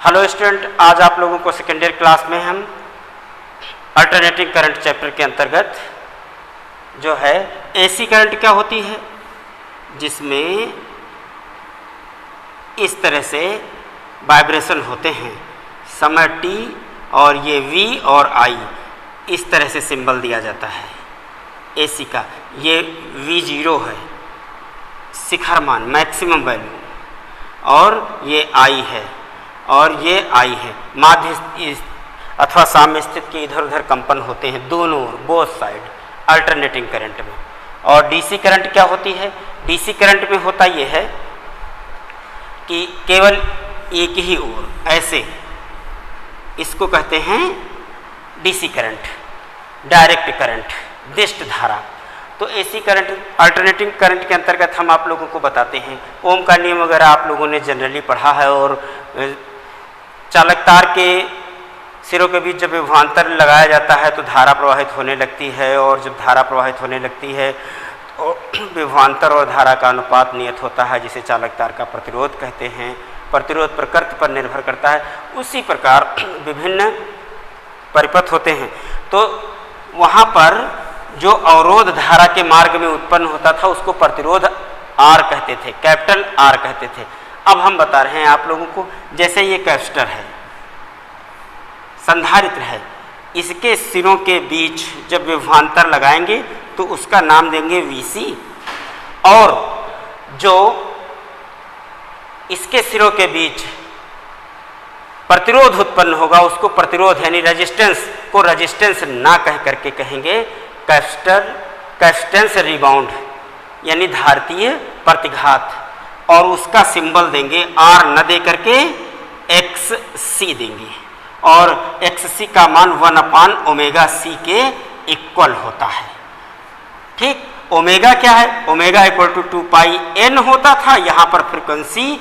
Hello student, आज आप लोगों को सेकेंड ईयर क्लास में हम अल्टरनेटिंग करंट चैप्टर के अंतर्गत जो है एसी करंट क्या होती है, जिसमें इस तरह से वाइब्रेशन होते हैं समय t और ये V और I इस तरह से सिंबल दिया जाता है एसी का। ये V0 है शिखर मान मैक्सिमम वैल्यू, और ये I है और ये I है माध्य अथवा साम्य स्थित के इधर उधर कंपन होते हैं दोनों ओर, बोथ साइड अल्टरनेटिंग करंट में। और डीसी करंट क्या होती है? डीसी करंट में होता ये है कि केवल एक ही ओर ऐसे, इसको कहते हैं डीसी करंट, डायरेक्ट करंट, दिष्ट धारा। तो एसी करंट अल्टरनेटिंग करंट के अंतर्गत हम आप लोगों को बताते हैं। ओम का नियम वगैरह आप लोगों ने जनरली पढ़ा है, और चालक तार के सिरों के बीच जब विभवांतर लगाया जाता है तो धारा प्रवाहित होने लगती है, और जब धारा प्रवाहित होने लगती है तो विभवांतर और धारा का अनुपात नियत होता है, जिसे चालक तार का प्रतिरोध कहते हैं। प्रतिरोध प्रकृति पर निर्भर करता है। उसी प्रकार विभिन्न परिपथ होते हैं, तो वहाँ पर जो अवरोध धारा के मार्ग में उत्पन्न होता था उसको प्रतिरोध आर कहते थे, कैपिटल आर कहते थे। अब हम बता रहे हैं आप लोगों को, जैसे ये कैपेसिटर है, संधारित्र है, इसके सिरों के बीच जब विभवांतर लगाएंगे तो उसका नाम देंगे VC, और जो इसके सिरों के बीच प्रतिरोध उत्पन्न होगा उसको प्रतिरोध यानी रेजिस्टेंस को रेजिस्टेंस ना कह करके कहेंगे कैपेसिटर, कैपेसिटेंस रिबाउंड यानी धारतीय प्रतिघात, और उसका सिंबल देंगे R न दे करके XC देंगे, और XC का मान 1/ωc के इक्वल होता है। ठीक, ओमेगा क्या है? ओमेगा इक्वल टू 2πN होता था, यहाँ पर फ्रीक्वेंसी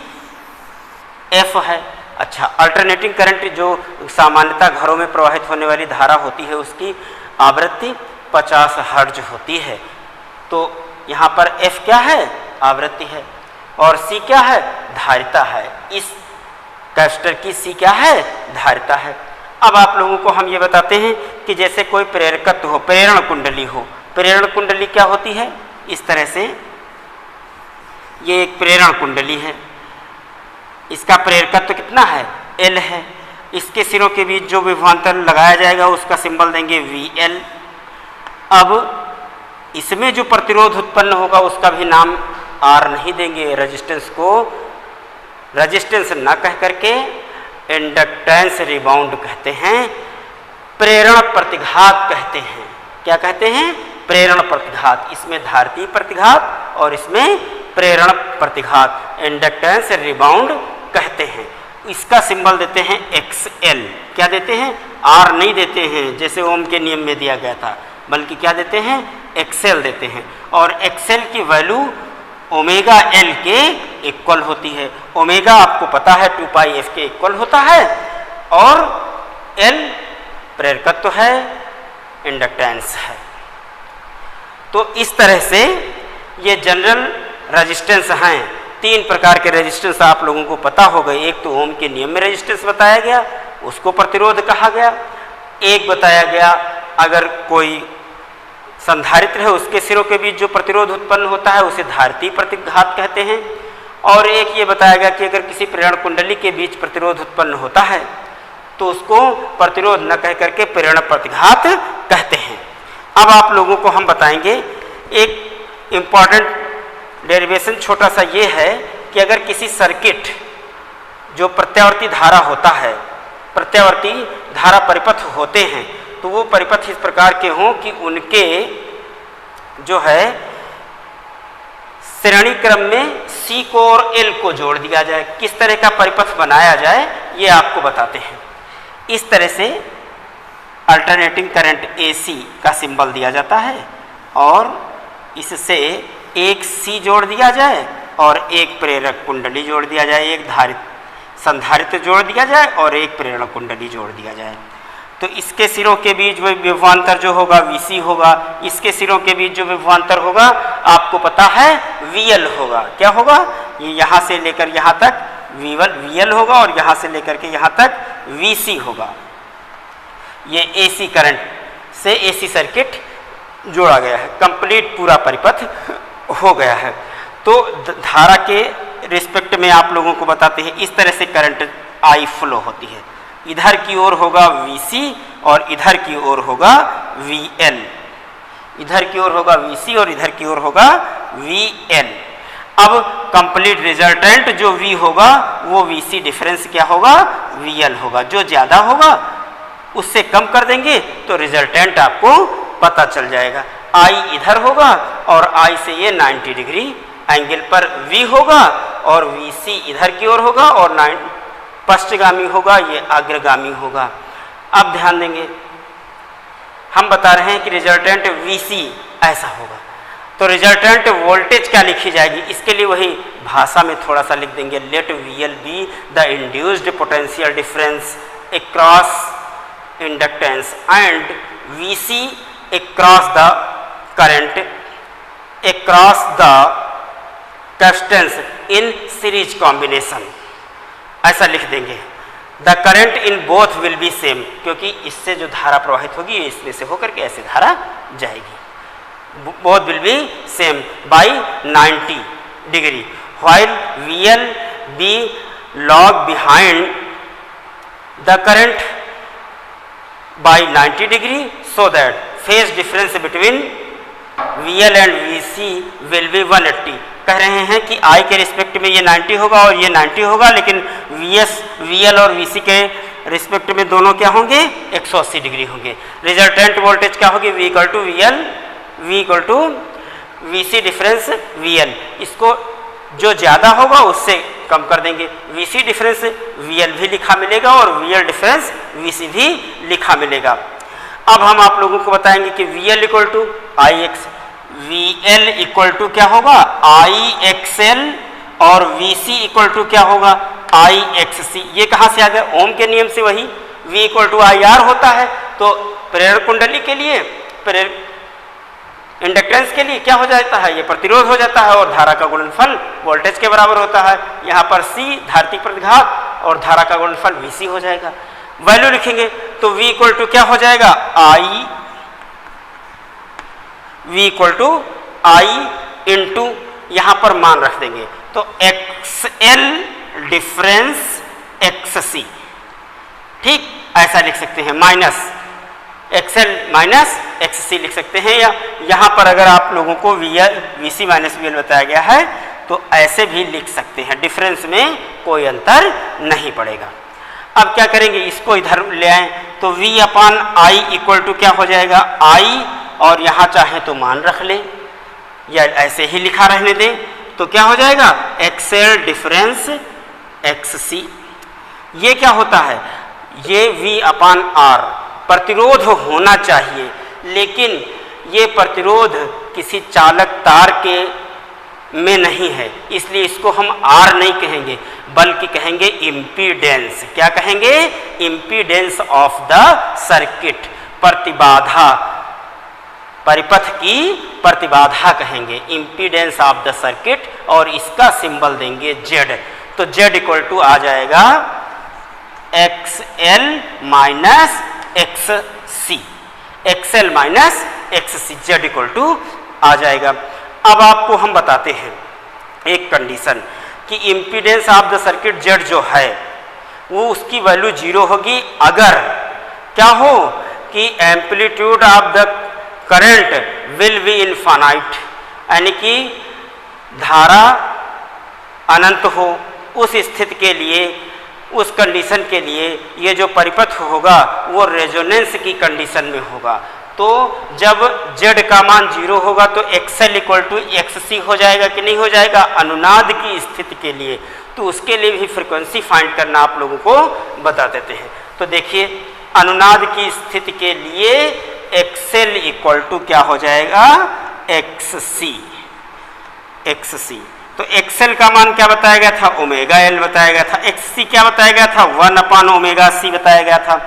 F है। अच्छा, अल्टरनेटिंग करंट जो सामान्यतः घरों में प्रवाहित होने वाली धारा होती है उसकी आवृत्ति 50 हर्ट्ज होती है। तो यहाँ पर F क्या है? आवृत्ति है, और C क्या है? धारिता है। इस कैपेसिटर की C क्या है? धारिता है। अब आप लोगों को हम ये बताते हैं कि जैसे कोई प्रेरकत्व हो, प्रेरण कुंडली हो। प्रेरण कुंडली क्या होती है? इस तरह से ये एक प्रेरण कुंडली है, इसका प्रेरकत्व कितना है? L है। इसके सिरों के बीच जो विभवांतर लगाया जाएगा उसका सिंबल देंगे VL। अब इसमें जो प्रतिरोध उत्पन्न होगा उसका भी नाम R नहीं देंगे, रेजिस्टेंस को रेजिस्टेंस न कह करके इंडक्टेंस रिबाउंड कहते हैं, प्रेरण प्रतिघात कहते हैं। क्या कहते हैं? प्रेरण प्रतिघात। इसमें धारतीय प्रतिघात और इसमें प्रेरण प्रतिघात, इंडक्टेंस रिबाउंड कहते हैं। इसका सिंबल देते हैं XL। क्या देते हैं? R नहीं देते हैं जैसे ओम के नियम में दिया गया था, बल्कि क्या देते हैं? XL देते हैं, और XL की वैल्यू ओमेगा L के इक्वल होती है। ओमेगा आपको पता है 2πF के इक्वल होता है, और L प्रेरकत्व है, इंडक्टेंस है। तो इस तरह से ये जनरल रेजिस्टेंस हैं। 3 प्रकार के रेजिस्टेंस आप लोगों को पता हो गए। एक तो ओम के नियम में रेजिस्टेंस बताया गया, उसको प्रतिरोध कहा गया। एक बताया गया अगर कोई संधारित्र है उसके सिरों के बीच जो प्रतिरोध उत्पन्न होता है उसे धारतीय प्रतिघात कहते हैं। और एक ये बताया गया कि अगर किसी प्रेरण कुंडली के बीच प्रतिरोध उत्पन्न होता है तो उसको प्रतिरोध न कह करके प्रेरण प्रतिघात कहते हैं। अब आप लोगों को हम बताएंगे एक इम्पॉर्टेंट डेरिवेशन छोटा सा ये है कि अगर किसी सर्किट जो प्रत्यावर्ती धारा होता है, प्रत्यावर्ती धारा परिपथ होते हैं, तो वो परिपथ इस प्रकार के हों कि उनके जो है श्रेणी क्रम में C को और L को जोड़ दिया जाए। किस तरह का परिपथ बनाया जाए ये आपको बताते हैं। इस तरह से अल्टरनेटिंग करंट AC का सिंबल दिया जाता है, और इससे एक C जोड़ दिया जाए और एक प्रेरक कुंडली जोड़ दिया जाए, एक संधारित्र जोड़ दिया जाए और एक प्रेरण कुंडली जोड़ दिया जाए। तो इसके सिरों के बीच वही विभवांतर जो होगा VC होगा, इसके सिरों के बीच जो विभवांतर होगा आपको पता है VL होगा। क्या होगा? ये यहाँ से लेकर यहाँ तक VL होगा और यहाँ से लेकर के यहाँ तक VC होगा। ये AC करंट से AC सर्किट जोड़ा गया है, कंप्लीट पूरा परिपथ हो गया है। तो धारा के रिस्पेक्ट में आप लोगों को बताते हैं, इस तरह से करंट I फ्लो होती है। इधर की ओर होगा VC और इधर की ओर होगा VL, इधर की ओर होगा VC और इधर की ओर होगा VL। अब कंप्लीट रिजल्टेंट जो V होगा वो VC डिफरेंस क्या होगा, VL होगा। जो ज़्यादा होगा उससे कम कर देंगे तो रिजल्टेंट आपको पता चल जाएगा। I इधर होगा और I से ये 90 डिग्री एंगल पर V होगा और VC इधर की ओर होगा और पश्चगामी होगा, ये अग्रगामी होगा। अब ध्यान देंगे, हम बता रहे हैं कि रिजल्टेंट VC ऐसा होगा, तो रिजल्टेंट वोल्टेज क्या लिखी जाएगी, इसके लिए वही भाषा में थोड़ा सा लिख देंगे। Let VL be the induced potential difference across inductance and VC across the current across the capacitance in series combination, ऐसा लिख देंगे। The current in both will be same, क्योंकि इससे जो धारा प्रवाहित होगी इसमें से होकर के ऐसे धारा जाएगी। Both will be same by 90 degree while VL be lag behind the current by 90 degree so that phase difference between VL and VC will be 180। कह रहे हैं कि I के रिस्पेक्ट में ये 90 होगा और ये 90 होगा, लेकिन VL और VC के रिस्पेक्ट में दोनों क्या होंगे, 180 डिग्री होंगे। रिजल्टेंट वोल्टेज क्या होगी, V equal to VC difference VL। इसको जो ज़्यादा होगा उससे कम कर देंगे। VC डिफरेंस VL भी लिखा मिलेगा और VL डिफरेंस VC भी लिखा मिलेगा। अब हम आप लोगों को बताएंगे कि VL equal to IX, VL equal to क्या होगा IXL और VC इक्वल टू क्या होगा IXC। ये कहाँ से आ गया, ओम के नियम से वही V इक्वल टू IR होता है। तो प्रेरक कुंडली के लिए, इंडक्टेंस के लिए क्या हो जाता है, ये प्रतिरोध हो जाता है और धारा का गुणनफल वोल्टेज के बराबर होता है। यहाँ पर C धारितिक प्रतिघात और धारा का गुणनफल VC हो जाएगा। वैल्यू लिखेंगे तो V इक्वल टू क्या हो जाएगा V equal to I into यहाँ पर मान रख देंगे तो XL डिफरेंस XC, ठीक ऐसा लिख सकते हैं, माइनस XL माइनस XC लिख सकते हैं। या यहाँ पर अगर आप लोगों को VC माइनस VL बताया गया है तो ऐसे भी लिख सकते हैं, डिफरेंस में कोई अंतर नहीं पड़ेगा। अब क्या करेंगे, इसको इधर ले आए तो V upon I equal to क्या हो जाएगा I, और यहाँ चाहे तो मान रख ले या ऐसे ही लिखा रहने दें तो क्या हो जाएगा XL डिफरेंस XC। ये क्या होता है, ये V अपान R प्रतिरोध होना चाहिए, लेकिन ये प्रतिरोध किसी चालक तार के में नहीं है, इसलिए इसको हम R नहीं कहेंगे बल्कि कहेंगे इम्पीडेंस। क्या कहेंगे, इम्पीडेंस ऑफ द सर्किट, प्रतिबाधा, परिपथ की प्रतिबाधा कहेंगे, इम्पीडेंस ऑफ द सर्किट, और इसका सिंबल देंगे Z। तो Z इक्वल टू आ जाएगा XL minus XC, XL minus XC, Z equal to आ जाएगा। अब आपको हम बताते हैं एक कंडीशन कि impedance of the circuit Z जो है वो उसकी वैल्यू 0 होगी अगर क्या हो कि amplitude of the current will be infinite, यानी कि धारा अनंत हो। उस स्थिति के लिए, उस कंडीशन के लिए ये जो परिपथ होगा वो रेजोनेंस की कंडीशन में होगा। तो जब Z का मान 0 होगा तो XL इक्वल टू XC हो जाएगा कि नहीं हो जाएगा, अनुनाद की स्थिति के लिए। तो उसके लिए भी फ्रीक्वेंसी फाइंड करना आप लोगों को बता देते हैं। तो देखिए अनुनाद की स्थिति के लिए XL इक्वल टू क्या हो जाएगा XC। तो XL का मान क्या बताया गया था, ओमेगा L बताया गया था। XC क्या बताया गया था, 1 अपान ओमेगा C बताया गया था।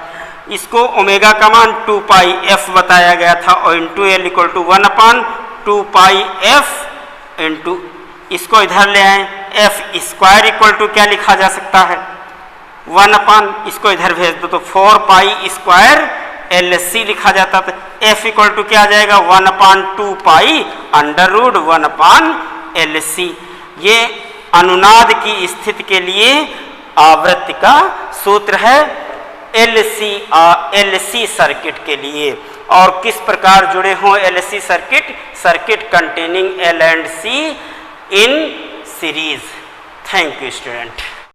इसको ओमेगा का मान 2 पाई f बताया गया था और into L equal to 1 upon 2 pi f into, इसको इधर ले आए एफ स्क्वायर इक्वल टू क्या लिखा जा सकता है, 1 अपान, इसको इधर भेज दो तो 4 पाई स्क्वायर एल सी लिखा जाता था। एफ इक्वल टू क्या आ जाएगा, 1 अपान 2 पाई अंडर रूट 1 अपान एल सी। ये अनुनाद की स्थिति के लिए आवृत्ति का सूत्र है एलसी सर्किट के लिए। और किस प्रकार जुड़े हों LC circuit, circuit containing L and C in series. Thank you student.